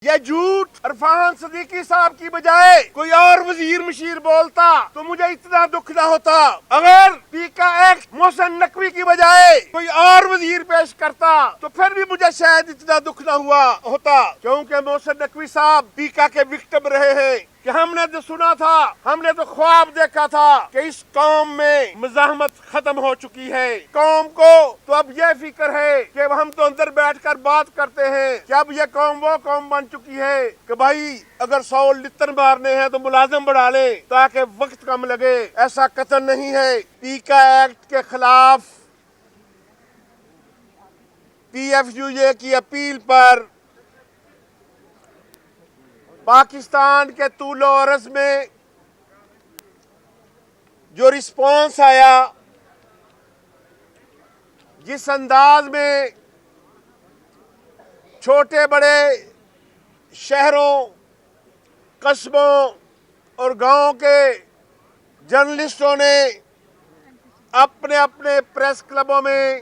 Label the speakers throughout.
Speaker 1: یہ جھوٹ عرفان صدیقی صاحب کی بجائے کوئی اور وزیر مشیر بولتا تو مجھے اتنا دکھ نہ ہوتا. اگر پی کا ایکٹ محسن نقوی کی بجائے کوئی اور وزیر پیش کرتا تو پھر بھی مجھے شاید اتنا دکھ نہ ہوا ہوتا, کیونکہ محسن نقوی صاحب پی کا کے وکٹم رہے ہیں. کہ ہم نے جو سنا تھا, ہم نے تو خواب دیکھا تھا کہ اس قوم میں مزاحمت ختم ہو چکی ہے. قوم کو تو اب یہ فکر ہے کہ ہم تو اندر بیٹھ کر بات کرتے ہیں کہ اب یہ قوم وہ قوم بن چکی ہے کہ بھائی اگر 100 لتر مارنے ہیں تو ملازم بڑھا لیں تاکہ وقت کم لگے. ایسا قطعاً نہیں ہے. پی کا ایکٹ کے خلاف پی ایف یو اے کی اپیل پر پاکستان کے طول و عرض میں جو رسپانس آیا, جس انداز میں چھوٹے بڑے شہروں, قصبوں اور گاؤں کے جرنلسٹوں نے اپنے اپنے پریس کلبوں میں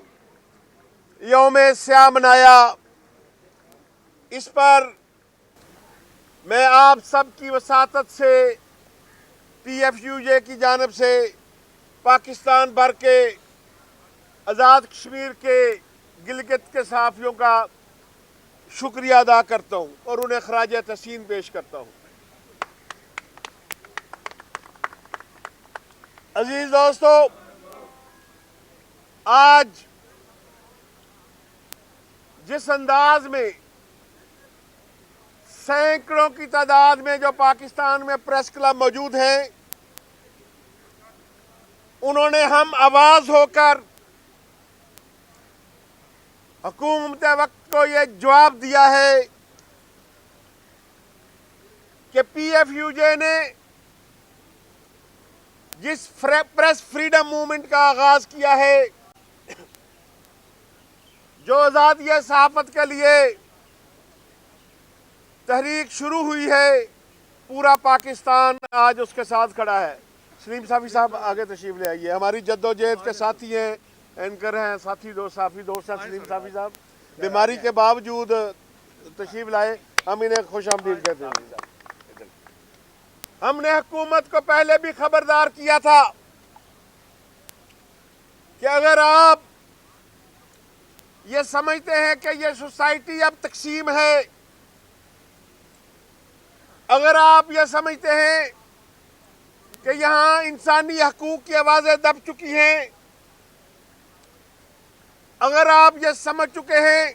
Speaker 1: یوم سیاہ منایا, اس پر میں آپ سب کی وساطت سے پی ایف یو اے کی جانب سے پاکستان بھر کے آزاد کشمیر کے گلگت کے صحافیوں کا شکریہ ادا کرتا ہوں اور انہیں خراج تحسین پیش کرتا ہوں. عزیز دوستو, آج جس انداز میں سینکڑوں کی تعداد میں جو پاکستان میں پریس کلب موجود ہیں, انہوں نے ہم آواز ہو کر حکومت وقت کو یہ جواب دیا ہے کہ پی ایف یو اے نے جس پریس فریڈم موومنٹ کا آغاز کیا ہے, جو آزادی صحافت کے لیے تحریک شروع ہوئی ہے, پورا پاکستان آج اس کے ساتھ کھڑا ہے. سلیم صافی صاحب آگے تشریف لے آئیے. ہماری جدوجہد کے ساتھی ہیں, اینکر ہیں, صافی دوست ہیں سلیم صافی صاحب. بیماری کے باوجود تشریف لائے, ہم انہیں خوش آمدید کہتے ہیں. ہم نے حکومت کو پہلے بھی خبردار کیا تھا کہ اگر آپ یہ سمجھتے ہیں کہ یہ سوسائٹی اب تقسیم ہے, اگر آپ یہ سمجھتے ہیں کہ یہاں انسانی حقوق کی آوازیں دب چکی ہیں, اگر آپ یہ سمجھ چکے ہیں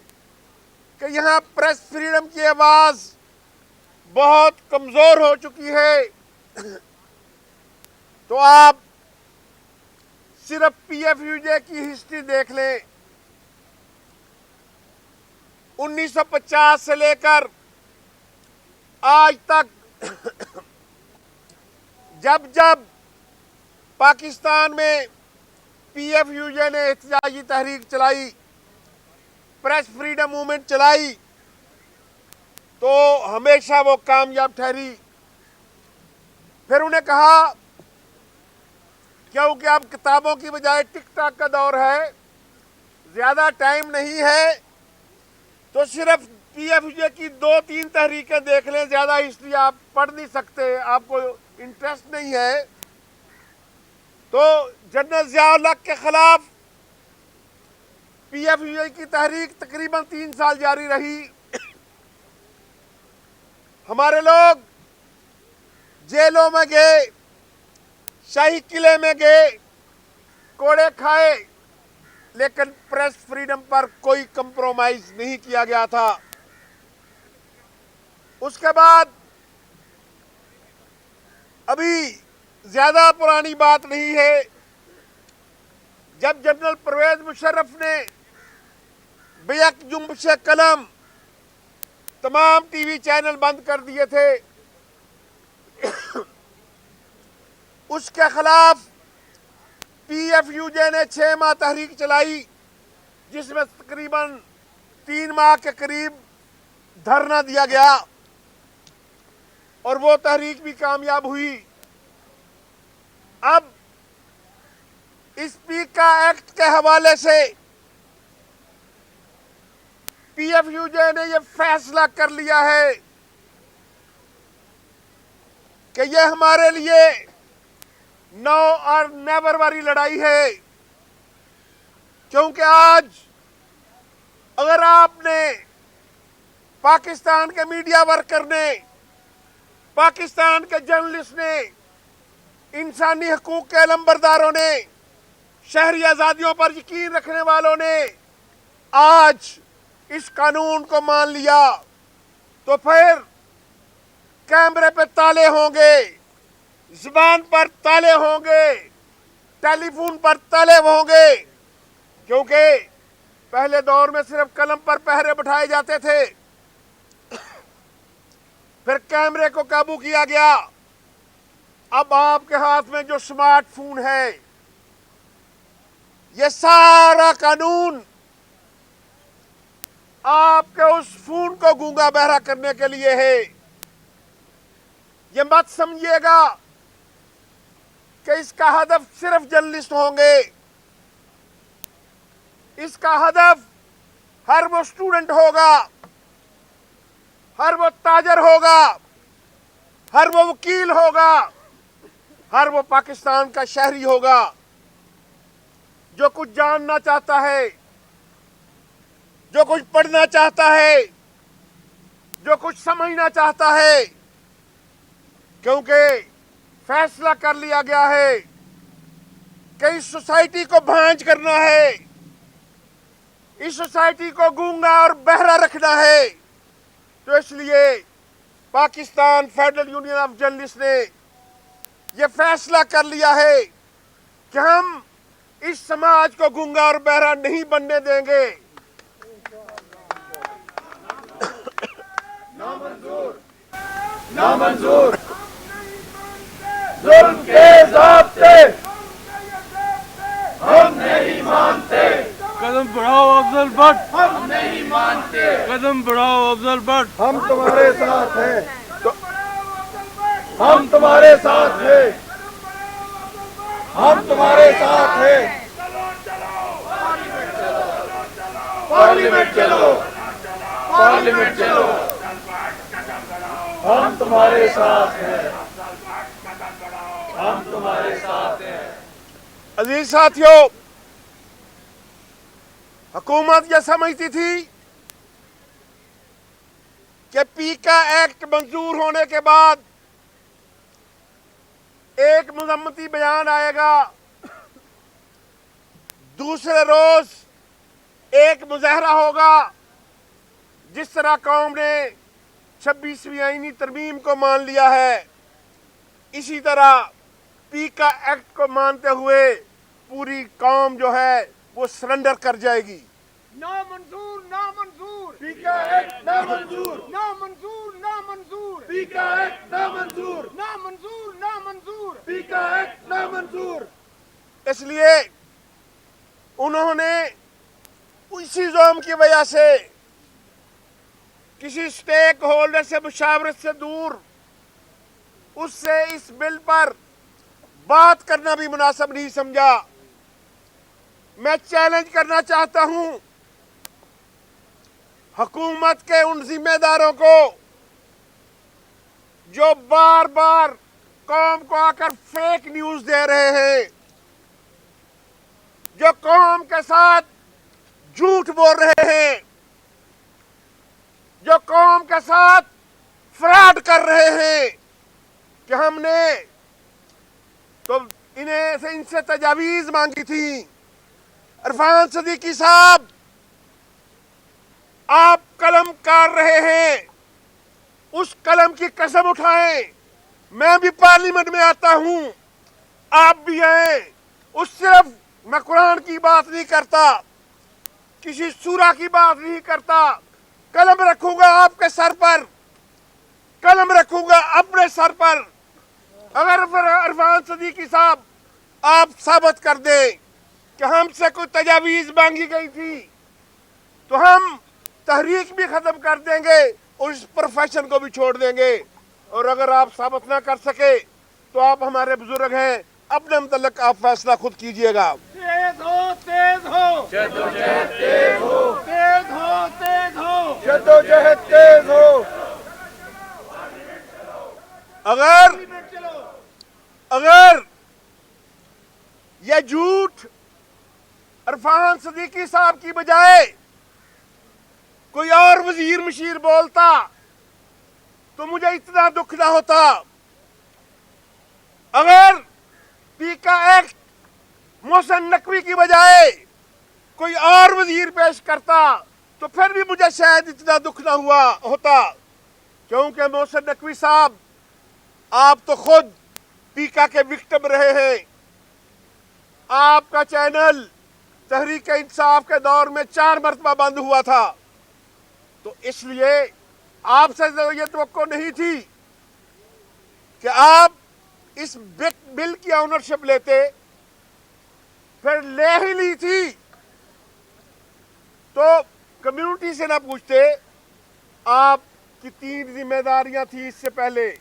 Speaker 1: کہ یہاں پریس فریڈم کی آواز بہت کمزور ہو چکی ہے, تو آپ صرف پی ایف یو اے کی ہسٹری دیکھ لیں. 1950 سے لے کر آج تک جب جب پاکستان میں پی ایف یو اے نے احتجاجی تحریک چلائی, پریس فریڈم موومنٹ چلائی, تو ہمیشہ وہ کامیاب ٹھہری. پھر انہیں کہا کیونکہ اب کتابوں کی بجائے ٹک ٹاک کا دور ہے, زیادہ ٹائم نہیں ہے, تو صرف پی ایف یو اے کی 2-3 تحریکیں دیکھ لیں, زیادہ ہسٹری آپ پڑھ نہیں سکتے, آپ کو انٹرسٹ نہیں ہے. تو جنرل ضیاء الحق کے خلاف پی ایف یو اے کی تحریک تقریباً 3 سال جاری رہی. ہمارے لوگ جیلوں میں گئے, شاہی قلعے میں گئے, کوڑے کھائے, لیکن پریس فریڈم پر کوئی کمپرومائز نہیں کیا گیا تھا. اس کے بعد ابھی زیادہ پرانی بات نہیں ہے, جب جنرل پرویز مشرف نے بیک جنبش قلم تمام ٹی وی چینل بند کر دیے تھے, اس کے خلاف پی ایف یو اے نے 6 ماہ تحریک چلائی, جس میں تقریباً 3 ماہ کے قریب دھرنا دیا گیا, اور وہ تحریک بھی کامیاب ہوئی. اب اس پی کا ایکٹ کے حوالے سے پی ایف یو اے نے یہ فیصلہ کر لیا ہے कि ये हमारे लिए नो और नेवर वाली लड़ाई है, क्योंकि आज अगर आपने पाकिस्तान के मीडिया वर्कर ने, पाकिस्तान के जर्नलिस्ट ने, इंसानी हकूक के अलंबरदारों ने, शहरी आज़ादियों पर यकीन रखने वालों ने आज इस कानून को मान लिया, तो फिर कैमरे पे ताले होंगे, जुबान पर ताले होंगे, टेलीफोन पर ताले होंगे, क्योंकि पहले दौर में सिर्फ कलम पर पहरे बिठाए जाते थे, फिर कैमरे को काबू किया गया। अब आपके हाथ में जो स्मार्टफोन है, ये सारा कानून आपके उस फोन को गूंगा बहरा करने के लिए है। ये मत समझिएगा कि इसका हदफ सिर्फ जर्नलिस्ट होंगे, इसका हदफ हर वो स्टूडेंट होगा, हर वो ताजर होगा, हर वो वकील होगा, हर वो पाकिस्तान का शहरी होगा जो कुछ जानना चाहता है, जो कुछ पढ़ना चाहता है, जो कुछ समझना चाहता है, क्योंकि फैसला कर लिया गया है कि इस सोसाइटी को भांज करना है, इस सोसाइटी को गूंगा और बहरा रखना है। तो इसलिए Pakistan federal union of journalist ने यह फैसला कर लिया है कि हम इस समाज को गूंगा और बहरा नहीं बनने देंगे।
Speaker 2: नामंजूर, नामंजूर, जुल्म के ज़ाब्ते हम नहीं मानते।
Speaker 3: कदम बढ़ाओ अफजल भट्ट,
Speaker 2: हम नहीं मानते।
Speaker 3: कदम बढ़ाओ अफजल भट्ट।
Speaker 2: हम तुम्हारे साथ हैं, हम तुम्हारे साथ हैं, हम तुम्हारे साथ हैं। पार्लियामेंट चलो, पार्लियामेंट चलो, हम तुम्हारे साथ हैं, हम तुम्हारे साथ हैं।
Speaker 1: अजीज साथियों, हुकूमत यह समझती थी कि पीका एक्ट मंजूर होने के बाद एक मजम्मती बयान आएगा, दूसरे रोज एक मुजाहरा होगा। जिस तरह कौम ने 26वीं आईनी तरमीम को मान लिया है, इसी तरह पीका एक्ट को मानते हुए पूरी कौम जो है वो सरेंडर कर जाएगी।
Speaker 4: नामंजूर, नामंजूर,
Speaker 2: पीका एक्ट नामंजूर,
Speaker 4: नामंजूर, नामंजूर,
Speaker 2: पीका एक्ट नामंजूर,
Speaker 4: नामंजूर, नामंजूर।
Speaker 2: पीका एक्ट नामंजूर।
Speaker 1: इसलिए उन्होंने इसी जोम की वजह से किसी स्टेक होल्डर से मुशावरत से दूर उससे इस बिल पर बात करना भी मुनासिब नहीं समझा। मैं चैलेंज करना चाहता हूं हुकूमत के उन जिम्मेदारों को जो बार बार कौम को आकर फेक न्यूज दे रहे हैं, जो कौम के साथ झूठ बोल रहे हैं, जो कौम के साथ फ्रॉड कर रहे हैं कि हमने तो इनसे तजावीज मांगी थी। इरफान सदीकी साहब, आप कलम काट रहे हैं, उस कलम की कसम उठाएं। मैं भी पार्लियामेंट में आता हूं, आप भी आए। उस सिर्फ मैं कुरान की बात नहीं करता, किसी सूरा की बात नहीं करता। कलम रखूंगा आपके सर पर, कलम रखूंगा अपने सर पर। अगर इरफान सदीकी साहब आप साबित कर दें कि हमसे कोई तजावीज मांगी गई थी, तो हम तहरीक भी खत्म कर देंगे और इस प्रोफेशन को भी छोड़ देंगे। और अगर आप साबित ना कर सके तो आप हमारे बुजुर्ग हैं, अपने मुतल्लिक आप फैसला खुद कीजिएगा।
Speaker 4: तेज हो, तेज हो,
Speaker 2: जद्दोजहद तेज हो,
Speaker 4: तेज हो, तेज हो।
Speaker 2: जद्दोजहद तेज हो।
Speaker 1: अगर अगर ये झूठ इरफान सदीकी साहब की बजाय कोई और वजीर मशीर बोलता तो मुझे इतना दुख ना होता। अगर पी का एक्ट मोहसिन नकवी की बजाय कोई और वजीर पेश करता तो फिर भी मुझे शायद इतना दुख ना हुआ होता, क्योंकि मोहसिन नकवी साहब आप तो खुद पीका के विक्टिम रहे हैं। आपका चैनल तहरीक इंसाफ के दौर में 4 मरतबा बंद हुआ था, तो इसलिए आपसे ये तवक्को नहीं थी कि आप इस बिल की ऑनरशिप लेते, फिर ले ही ली थी तो कम्युनिटी से ना पूछते। आपकी 3 जिम्मेदारियां थी इससे पहले।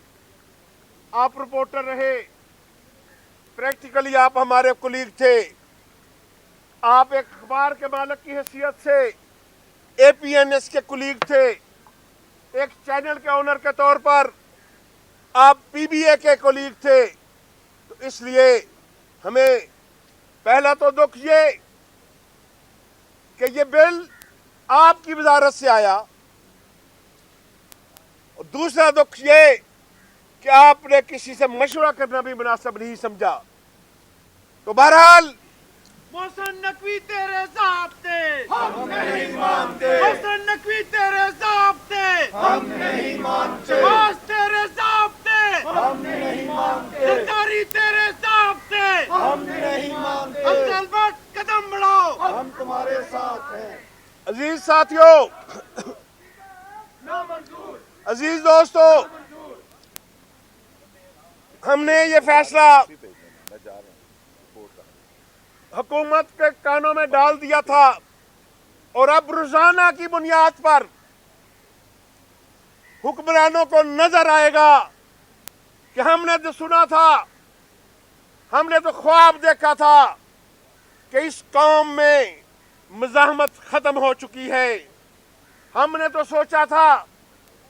Speaker 1: आप रिपोर्टर रहे, प्रैक्टिकली आप हमारे कुलीग थे। आप एक अखबार के मालिक की हैसियत से APNS के कुलीग थे। एक चैनल के ओनर के तौर पर आप PBA के कुलीग थे। तो इसलिए हमें पहला तो दुख ये कि ये बिल आपकी वजारत से आया, और दूसरा दुख ये कि आपने किसी से मशवरा करना भी मुनासिब नहीं समझा। तो बहरहाल
Speaker 4: मोहसिन नकवी तेरे ज़ाब्ते
Speaker 2: हम नहीं मानते,
Speaker 4: मोहसिन नकवी तेरे ज़ाब्ते
Speaker 2: हम नहीं मानते,
Speaker 4: बास तेरे ज़ाब्ते
Speaker 2: हम नहीं मानते,
Speaker 4: सरदारी तेरे ज़ाब्ते
Speaker 2: हम नहीं मानते।
Speaker 4: अफजल भट्ट कदम बढ़ाओ,
Speaker 2: हम तुम्हारे साथ हैं।
Speaker 1: अजीज साथियों,
Speaker 2: नामंजूर,
Speaker 1: अजीज दोस्तों, हमने ये फैसला हुकूमत के कानों में डाल दिया था, और अब रोजाना की बुनियाद पर हुक्मरानों को नजर आएगा कि हमने तो सुना था, हमने तो ख्वाब देखा था कि इस कौम में मज़ाहमत खत्म हो चुकी है। हमने तो सोचा था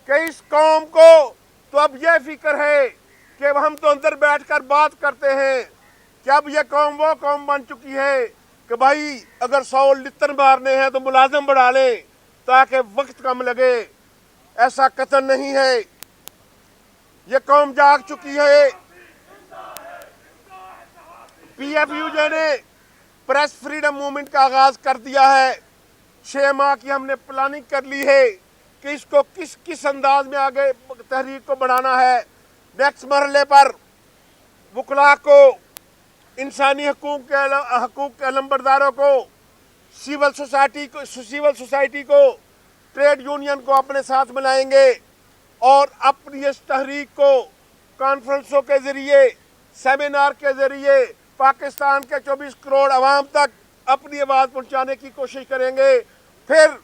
Speaker 1: कि इस कौम को तो अब यह फिक्र है कि हम तो अंदर बैठकर बात करते हैं कि अब यह कौम वो कौम बन चुकी है कि भाई अगर 100 लित्तर मारने हैं तो मुलाजिम बढ़ा लें ताकि वक्त कम लगे। ऐसा कतन नहीं है, ये कौम जाग चुकी है। PFUJ ने प्रेस फ्रीडम मूवमेंट का आगाज कर दिया है। 6 माह की हमने प्लानिंग कर ली है कि इसको किस किस अंदाज में आगे तहरीक को बढ़ाना है। नेक्स्ट मरहले पर वकला को, इंसानी हकूक के अलंबरदारों को, सिविल सोसाइटी को, ट्रेड यूनियन को अपने साथ मिलाएंगे और अपनी इस तहरीक को कॉन्फ्रेंसों के ज़रिए, सेमिनार के ज़रिए पाकिस्तान के 24 करोड़ अवाम तक अपनी आवाज़ पहुंचाने की कोशिश करेंगे। फिर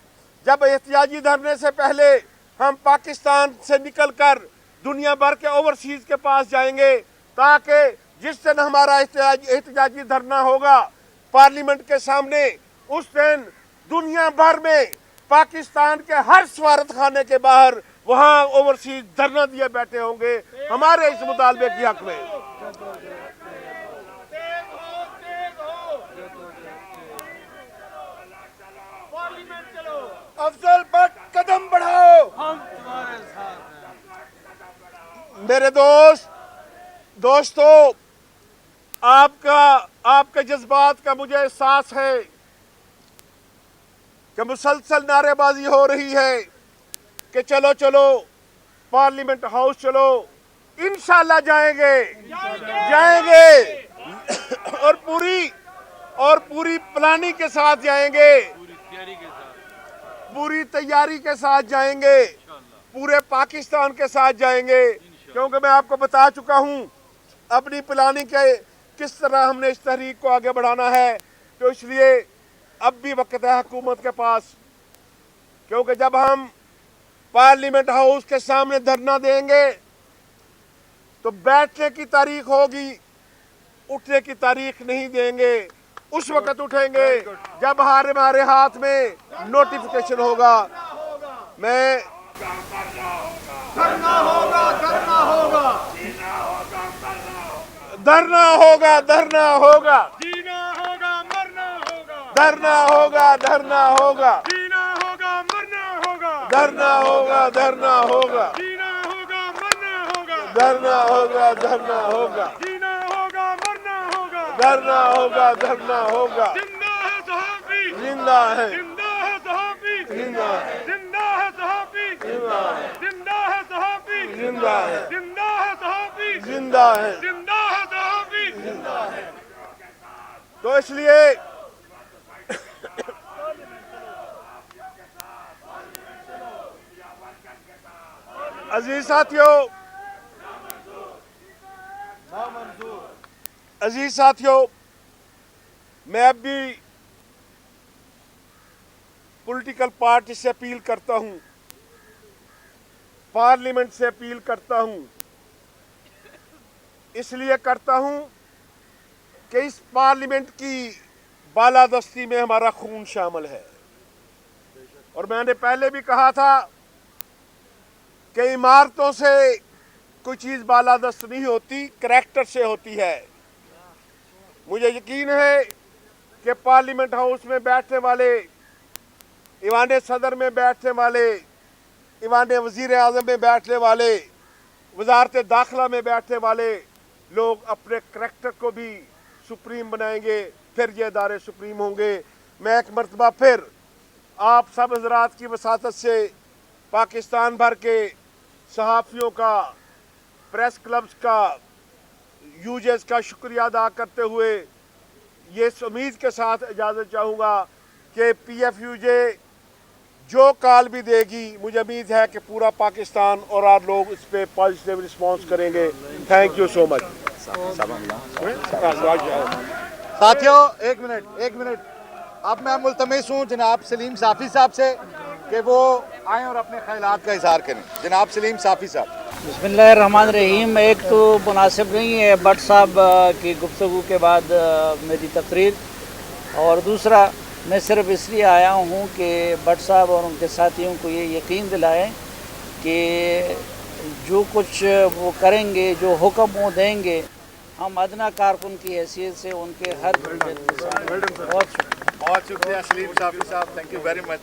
Speaker 1: जब एहतिजाजी धरने से पहले हम पाकिस्तान से निकलकर दुनिया भर के ओवरसीज़ के पास जाएंगे, ताकि जिस दिन हमारा एहतिजाजी धरना होगा पार्लियामेंट के सामने, उस दिन दुनिया भर में पाकिस्तान के हर सफारत खाने के बाहर वहाँ ओवरसीज धरना दिए बैठे होंगे हमारे इस मुतालबे के हक में।
Speaker 2: अफजल भट्ट कदम बढ़ाओ,
Speaker 3: हम तुम्हारे साथ हैं।
Speaker 1: मेरे दोस्तों, आपके जज्बात का मुझे एहसास है कि मुसलसल नारेबाजी हो रही है कि चलो चलो पार्लियामेंट हाउस चलो। इंशाल्लाह जाएंगे और पूरी प्लानिंग के साथ जाएंगे, पूरी तैयारी के साथ जाएंगे, पूरे पाकिस्तान के साथ जाएंगे, क्योंकि मैं आपको बता चुका हूं अपनी प्लानिंग के किस तरह हमने इस तहरीक को आगे बढ़ाना है। तो इसलिए अब भी वक्त है हुकूमत के पास, क्योंकि जब हम पार्लियामेंट हाउस के सामने धरना देंगे तो बैठने की तारीख होगी, उठने की तारीख नहीं देंगे। उस वक्त उठेंगे जब हमारे हाथ में नोटिफिकेशन होगा। मैं
Speaker 2: करना होगा, करना होगा।
Speaker 1: धरना होगा, धरना होगा,
Speaker 4: जीना होगा मरना होगा,
Speaker 1: धरना होगा, धरना होगा,
Speaker 4: जीना होगा मरना होगा,
Speaker 1: धरना होगा, धरना होगा,
Speaker 4: जीना होगा मरना होगा,
Speaker 1: धरना होगा, धरना होगा,
Speaker 4: जीना होगा मरना होगा,
Speaker 1: धरना होगा, धरना होगा।
Speaker 4: जिंदा है सहाफी,
Speaker 1: जिंदा है,
Speaker 4: जिंदा है सहाफी,
Speaker 1: जिंदा है,
Speaker 4: जिंदा है सहाफी,
Speaker 1: जिंदा है,
Speaker 4: जिंदा है सहाफी,
Speaker 1: जिंदा है,
Speaker 4: जिंदा है सहाफी,
Speaker 1: जिंदा है।
Speaker 4: जिंदा है सहाफी।
Speaker 1: तो इसलिए अजीज साथियों, अजीज साथियों, मैं अब भी पॉलिटिकल पार्टी से अपील करता हूं, पार्लियामेंट से अपील करता हूं, इसलिए करता हूं कि इस पार्लियामेंट की बालादस्ती में हमारा खून शामिल है। और मैंने पहले भी कहा था कि इमारतों से कोई चीज़ बालादस्त नहीं होती, करैक्टर से होती है। मुझे यकीन है कि पार्लियामेंट हाउस में बैठने वाले, ईवान सदर में बैठने वाले, ईवान वज़ीर आज़म में बैठने वाले, वजारत दाखिला में बैठने वाले लोग अपने करैक्टर को भी सुप्रीम बनाएंगे, फिर ये इदारे सुप्रीम होंगे। मैं एक मरतबा फिर आप सब हजरात की वसातत से पाकिस्तान भर के सहाफ़ियों का, प्रेस क्लब्स का, यूजेस का शुक्रिया अदा करते हुए ये उम्मीद के साथ इजाज़त चाहूँगा कि PFUJ जो कॉल भी देगी, मुझे उम्मीद है कि पूरा पाकिस्तान और आप लोग इस पर पॉजिटिव रिस्पॉन्स करेंगे। Thank you so much.
Speaker 5: साथियों एक मिनट अब मैं मुल्तमिस हूँ जनाब सलीम साफ़ी साहब से कि वो आएँ और अपने ख्यालात का इजहार करें। जनाब सलीम साफ़ी साहब।
Speaker 6: बिस्मिल्लाहिर्रहमानिर्रहीम। एक तो मुनासिब नहीं है भट्ट साहब की गुफ्तगू के बाद मेरी तकरीर, और दूसरा मैं सिर्फ इसलिए आया हूँ कि भट्ट साहब और उनके साथियों को ये यकीन दिलाएं कि जो कुछ वो करेंगे, जो हुक्म वो देंगे, हम अदना कारकुन की हैसियत से उनके हर बहुत
Speaker 5: बहुत शुक्रिया सलीम साफ़ी साहब, थैंक यू वेरी मच।